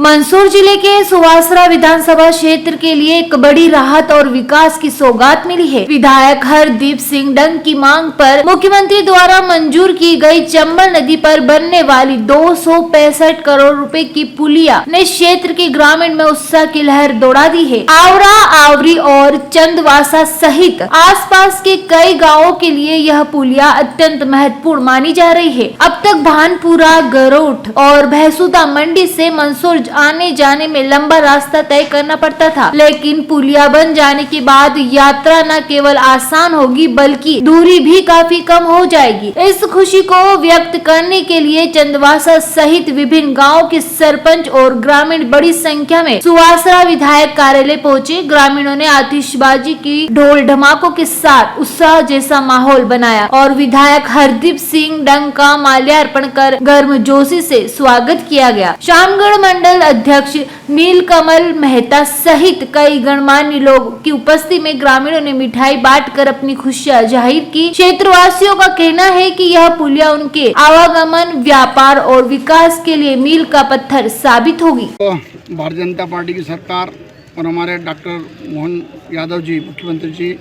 मंदसौर जिले के सुवासरा विधानसभा क्षेत्र के लिए एक बड़ी राहत और विकास की सौगात मिली है। विधायक हरदीप सिंह डंग की मांग पर मुख्यमंत्री द्वारा मंजूर की गई चंबल नदी पर बनने वाली 265 करोड़ रुपए की पुलिया ने क्षेत्र के ग्रामीण में उत्साह की लहर दौड़ा दी है। आवरा, आवरी और चंदवासा सहित आसपास के कई गाँवों के लिए यह पुलिया अत्यंत महत्वपूर्ण मानी जा रही है। अब तक भानपुरा, गरोठ और भैंसुदा मंडी से मंदसौर आने जाने में लंबा रास्ता तय करना पड़ता था, लेकिन पुलिया बन जाने के बाद यात्रा न केवल आसान होगी बल्कि दूरी भी काफी कम हो जाएगी। इस खुशी को व्यक्त करने के लिए चंदवासा सहित विभिन्न गांवों के सरपंच और ग्रामीण बड़ी संख्या में सुवासरा विधायक कार्यालय पहुंचे। ग्रामीणों ने आतिशबाजी की ढोल ढमाकों के साथ उत्साह जैसा माहौल बनाया और विधायक हरदीप सिंह डंग का माल्यार्पण कर गर्मजोशी से स्वागत किया गया। शामगढ़ मंडल अध्यक्ष नीलकमल मेहता सहित कई गणमान्य लोगों की उपस्थिति में ग्रामीणों ने मिठाई बांटकर अपनी खुशियां जाहिर की। क्षेत्रवासियों का कहना है कि यह पुलिया उनके आवागमन, व्यापार और विकास के लिए मील का पत्थर साबित होगी। भारतीय जनता पार्टी की सरकार और हमारे डॉक्टर मोहन यादव जी, मुख्यमंत्री जी,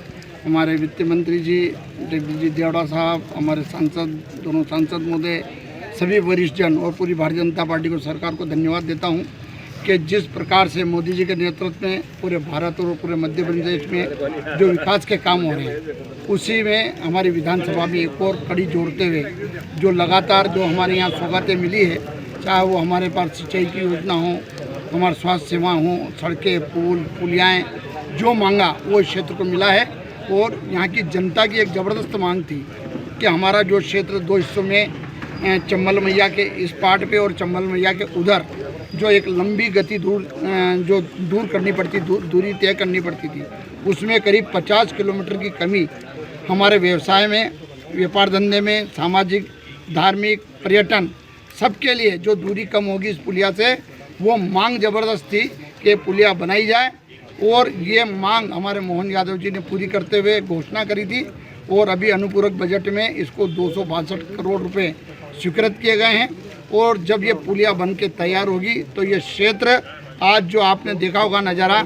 हमारे वित्त मंत्री जी जगदीश जी देवड़ा साहब, हमारे सांसद, दोनों सांसद महोदय, सभी वरिष्ठ जन और पूरी भारतीय जनता पार्टी को, सरकार को धन्यवाद देता हूं कि जिस प्रकार से मोदी जी के नेतृत्व में पूरे भारत और पूरे मध्य प्रदेश में जो विकास के काम हो रहे हैं, उसी में हमारी विधानसभा में एक और कड़ी जोड़ते हुए जो लगातार जो हमारे यहाँ सौगातें मिली है, चाहे वो हमारे पास सिंचाई की योजना हो, हमारे स्वास्थ्य सेवा हो, सड़कें, पुल, पुलियाएँ, जो मांगा वो इस क्षेत्र को मिला है। और यहाँ की जनता की एक ज़बरदस्त मांग थी कि हमारा जो क्षेत्र दो हिस्सों में चंबल मैया के इस पार्ट पे और चंबल मैया के उधर जो एक लंबी गति दूर करनी पड़ती, दूरी तय करनी पड़ती थी, उसमें करीब 50 किलोमीटर की कमी हमारे व्यवसाय में, व्यापार धंधे में, सामाजिक, धार्मिक, पर्यटन सबके लिए जो दूरी कम होगी इस पुलिया से, वो मांग ज़बरदस्त थी कि पुलिया बनाई जाए। और ये मांग हमारे मोहन यादव जी ने पूरी करते हुए घोषणा करी थी और अभी अनुपूरक बजट में इसको 262 करोड़ रुपए स्वीकृत किए गए हैं। और जब ये पुलिया बन के तैयार होगी तो ये क्षेत्र, आज जो आपने देखा होगा नज़ारा,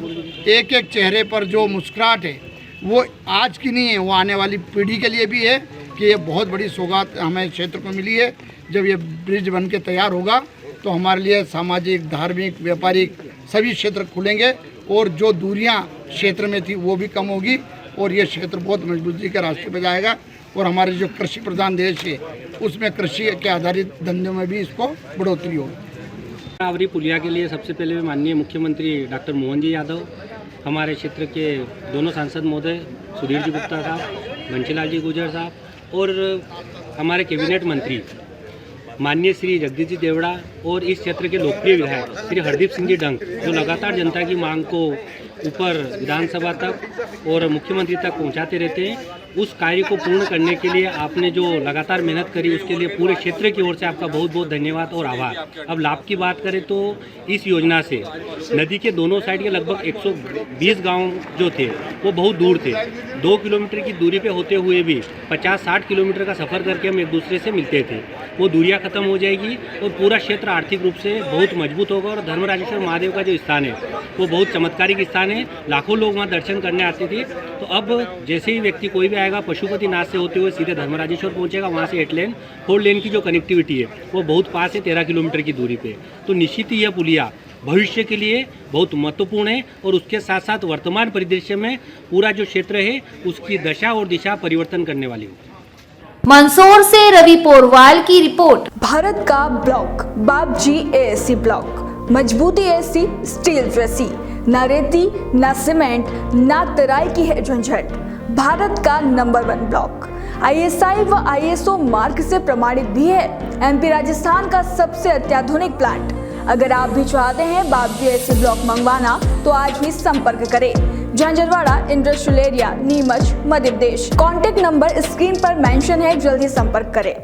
एक एक चेहरे पर जो मुस्कुराहट है वो आज की नहीं है, वो आने वाली पीढ़ी के लिए भी है कि ये बहुत बड़ी सौगात हमें क्षेत्र को मिली है। जब ये ब्रिज बन के तैयार होगा तो हमारे लिए सामाजिक, धार्मिक, व्यापारिक सभी क्षेत्र खुलेंगे और जो दूरियां क्षेत्र में थी वो भी कम होगी और ये क्षेत्र बहुत मजबूती के रास्ते पर जाएगा। और हमारे जो कृषि प्रधान देश है उसमें कृषि के आधारित धंधों में भी इसको बढ़ोतरी होगी। आवरी पुलिया के लिए सबसे पहले माननीय मुख्यमंत्री डॉक्टर मोहन जी यादव, हमारे क्षेत्र के दोनों सांसद महोदय सुधीर जी गुप्ता साहब, घंशीलाल जी गुर्जर साहब और हमारे कैबिनेट मंत्री माननीय श्री जगदीश जी देवड़ा और इस क्षेत्र के लोकप्रिय विधायक श्री हरदीप सिंह जी डंग, जो लगातार जनता की मांग को ऊपर विधानसभा तक और मुख्यमंत्री तक पहुंचाते रहते हैं, उस कार्य को पूर्ण करने के लिए आपने जो लगातार मेहनत करी उसके लिए पूरे क्षेत्र की ओर से आपका बहुत बहुत धन्यवाद और आभार। अब लाभ की बात करें तो इस योजना से नदी के दोनों साइड के लगभग 120 गांव जो थे वो बहुत दूर थे। 2 किलोमीटर की दूरी पे होते हुए भी 50-60 किलोमीटर का सफ़र करके हम एक दूसरे से मिलते थे। वो दूरियां खत्म हो जाएगी और पूरा क्षेत्र आर्थिक रूप से बहुत मजबूत होगा। और धर्मराजेश्वर महादेव का जो स्थान है वो बहुत चमत्कारिक स्थान है, लाखों लोग वहाँ दर्शन करने आते थे। तो अब जैसे ही व्यक्ति कोई भी आएगा पशुपतिनाथ से होते हुए सीधे धर्मराजेश्वर पहुँचेगा, वहाँ से 8 लेन 4 लेन की जो कनेक्टिविटी है वो बहुत पास है, 13 किलोमीटर की दूरी पे। तो निश्चित ही यह पुलिया भविष्य के लिए बहुत महत्वपूर्ण है और उसके साथ साथ वर्तमान परिदृश्य में पूरा जो क्षेत्र है उसकी दशा और दिशा परिवर्तन करने वाली हो। मंदसौर से रवि पोरवाल की रिपोर्ट। भारत का ब्लॉक बाबजी एएससी ब्लॉक, मजबूती ऐसी स्टील जैसी, न रेती न सीमेंट न तराई की है झंझट। भारत का नंबर 1 ब्लॉक ISI व ISO मार्क से प्रमाणित भी है। MP राजस्थान का सबसे अत्याधुनिक प्लांट। अगर आप भी चाहते हैं बाबजी एएससी ब्लॉक मंगवाना तो आज ही संपर्क करें। Jhanjharwada industrial area, Neemuch, Madhya Pradesh. Contact number screen पर मेंशन है, जल्दी संपर्क करें।